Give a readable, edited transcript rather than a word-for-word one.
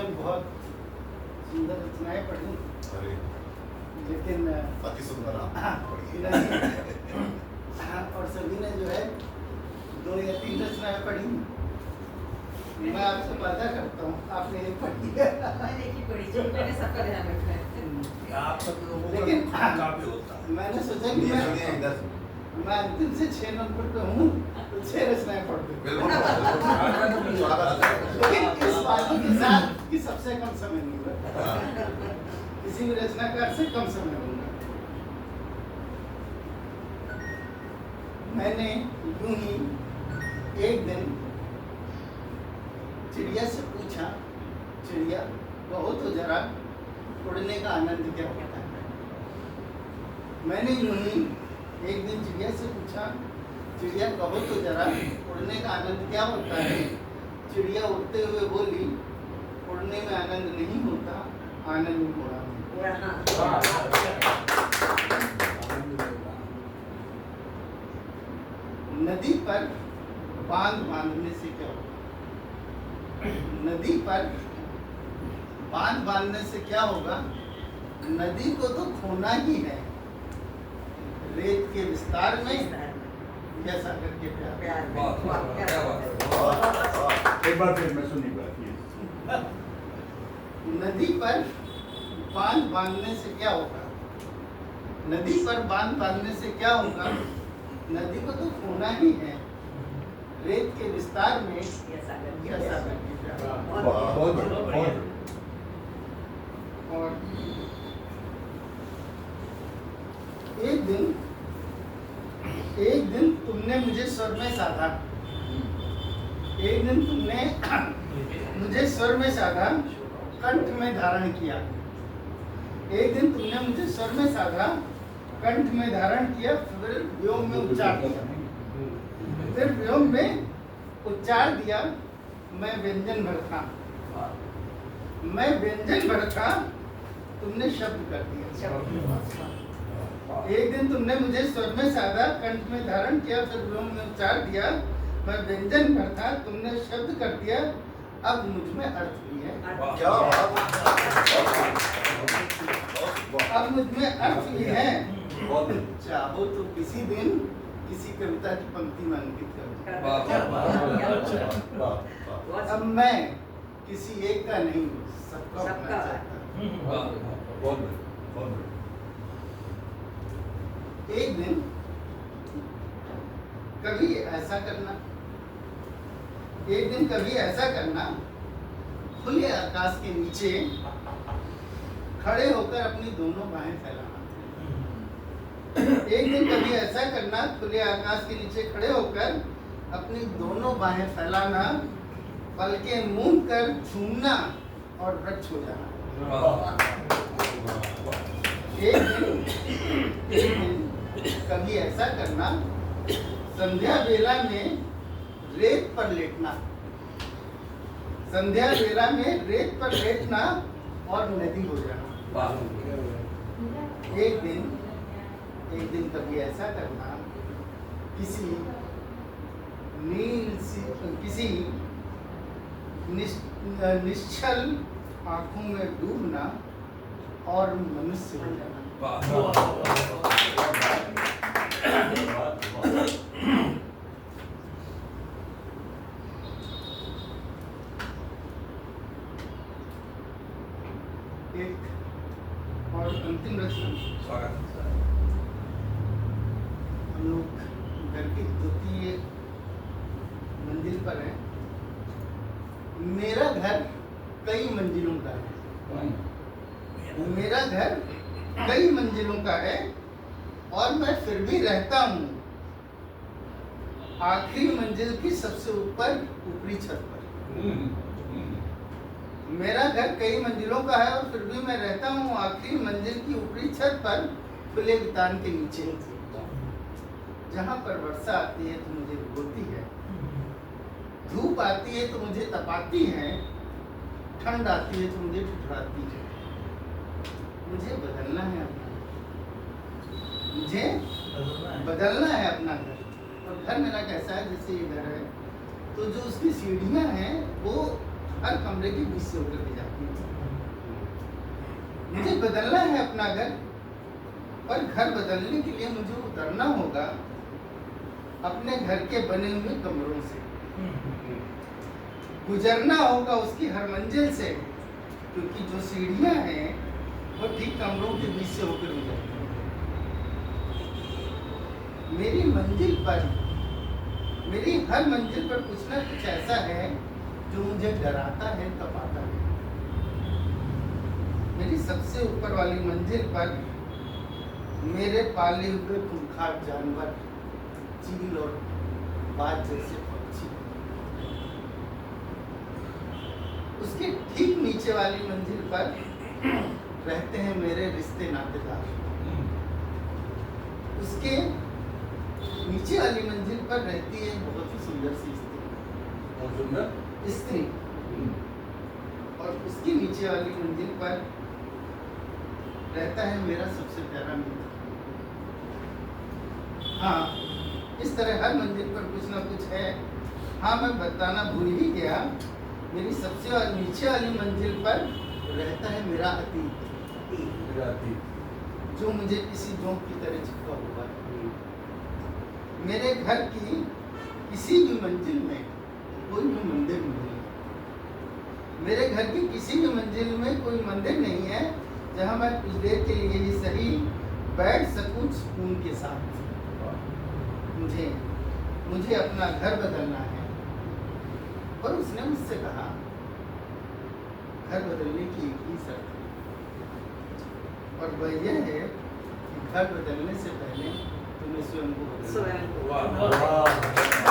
मैंने बहुत सुंदर रचनाएं पढ़ी, अरे लेकिन अति सुंदर आप और सभी ने जो है 2 या 3 रचनाएं पढ़ी। मैं आपसे वादा करता हूँ आपने एक पढ़ी है। मैंने एक ही पढ़ी थी, मैंने सबका ध्यान रखा है। आप सब लोगों का लेकिन काफी होता है। मैंने सोचा कि मैं अंतिम से 6 नंबर पे हूँ तो 6 रचनाएं पढ़ दूँ। लेकिन इस बात के साथ कि सबसे कम समय लूंगा, किसी भी रचनाकार से कम समय लूंगा। मैंने यूं ही एक दिन चिड़िया से पूछा, चिड़िया कहो तो जरा उड़ने का आनंद क्या होता है। मैंने यूं ही एक दिन चिड़िया से पूछा, चिड़िया कहो तो जरा उड़ने का आनंद क्या होता है। चिड़िया उड़ते हुए बोली, उड़ने में आनंद नहीं होता, आनंद उड़ाने। नदी पर बांध बांधने से क्या होगा। नदी पर बांध बांधने से क्या होगा। नदी को तो खोना ही है, रेत के विस्तार में या सागर के प्यार में। एक बार फिर मैं सुनी बात नदी पर बांध बांधने से क्या होगा। नदी पर बांध बांधने से क्या होगा। नदी को तो खोना ही है, रेत के विस्तार में या सागर के प्यार में। बहुत और एक दिन तुमने मुझे स्वर में साधा। एक दिन तुमने मुझे स्वर में साधा, कंठ में धारण किया। एक दिन तुमने मुझे स्वर में साधा, कंठ में धारण किया, फिर व्योम में उच्चार दिया। फिर व्योम में उच्चार दिया, मैं व्यंजन भर था। मैं व्यंजन भर था, तुमने शब्द कर दिया। एक दिन तुमने मुझे स्वर में साधा, कंठ में धारण किया, फिर व्योम में उच्चार दिया, मैं व्यंजन भर था, तुमने शब्द कर दिया। अब मुझ में अर्थ भी है। अब मुझ में अर्थ भी है। चाहो तो किसी दिन किसी कविता की पंक्ति में अंकित कर। अब मैं किसी एक का नहीं, सबका होना चाहता। एक दिन कभी ऐसा करना, एक दिन कभी ऐसा करना, खुले आकाश के नीचे खड़े होकर अपनी दोनों बाहें फैलाना। एक दिन कभी ऐसा करना, खुले आकाश के नीचे खड़े होकर अपनी दोनों बाहें फैलाना, पलकें मूंद कर झूमना और वृक्ष हो जाना। एक दिन कभी ऐसा करना, संध्या बेला में रेत पर लेटना। संध्या बेला में रेत पर लेटना और नदी हो जाना। एक दिन कभी ऐसा करना, किसी निश्चल आंखों में डूबना और मनुष्य हो जाना। एक और अंतिम रचना। हम लोग घर की 2य मंजिल पर हैं। मेरा घर कई मंजिलों का है। मेरा घर कई मंजिलों का है और मैं फिर भी रहता हूँ आखिरी मंजिल की सबसे ऊपरी छत पर। मेरा घर कई मंजिलों का है और फिर भी मैं रहता हूँ आखिरी मंजिल की ऊपरी छत पर, खुले वितान के नीचे। जहाँ पर वर्षा आती है तो मुझे भिगोती है, धूप आती है तो मुझे तपाती है, ठंड आती है तो मुझे ठिठुराती है। मुझे बदलना है अपना घर। और घर मेरा कैसा है, जैसे ये घर है तो जो उसकी सीढ़ियाँ हैं वो हर कमरे के बीच से होकर के जाती है। मुझे बदलना है अपना घर, पर घर बदलने के लिए मुझे उतरना होगा अपने घर के बने हुए कमरों से, गुजरना होगा उसकी हर मंजिल से, क्योंकि जो सीढ़ियां हैं वो ठीक कमरों के बीच से होकर गुजरती हैं। मेरी मंजिल पर, मेरी हर मंजिल पर कुछ ना कुछ ऐसा है जो मुझे डराता है, तपाता है। मेरी सबसे ऊपर वाली मंजिल पर मेरे पाले हुए खूंखार जानवर, चील और बाज जैसे पक्षी। उसके ठीक नीचे वाली मंजिल पर रहते हैं मेरे रिश्ते नातेदार। उसके नीचे वाली मंजिल पर रहती है बहुत ही सुंदर सी स्त्री, और उसके नीचे वाली मंजिल पर रहता है मेरा सबसे प्यारा मित्र। हाँ, इस तरह हर मंजिल पर कुछ ना कुछ है। हाँ, मैं बताना भूल ही गया, मेरी सबसे नीचे वाली मंजिल पर रहता है मेरा अतीत, जो मुझे किसी जोंक की तरह चिपका हुआ है। मेरे घर की किसी भी मंजिल में कोई भी मंदिर नहीं है। मेरे घर की किसी भी मंजिल में कोई मंदिर नहीं है जहाँ मैं कुछ देर के लिए ही सही बैठ सकूं सुकून के साथ। मुझे अपना घर बदलना है। और उसने मुझसे कहा, घर बदलने की एक ही शर्त है, और वह यह है कि घर बदलने से पहले तुम्हें स्वयं को बदलना है। स्वयं। वाह।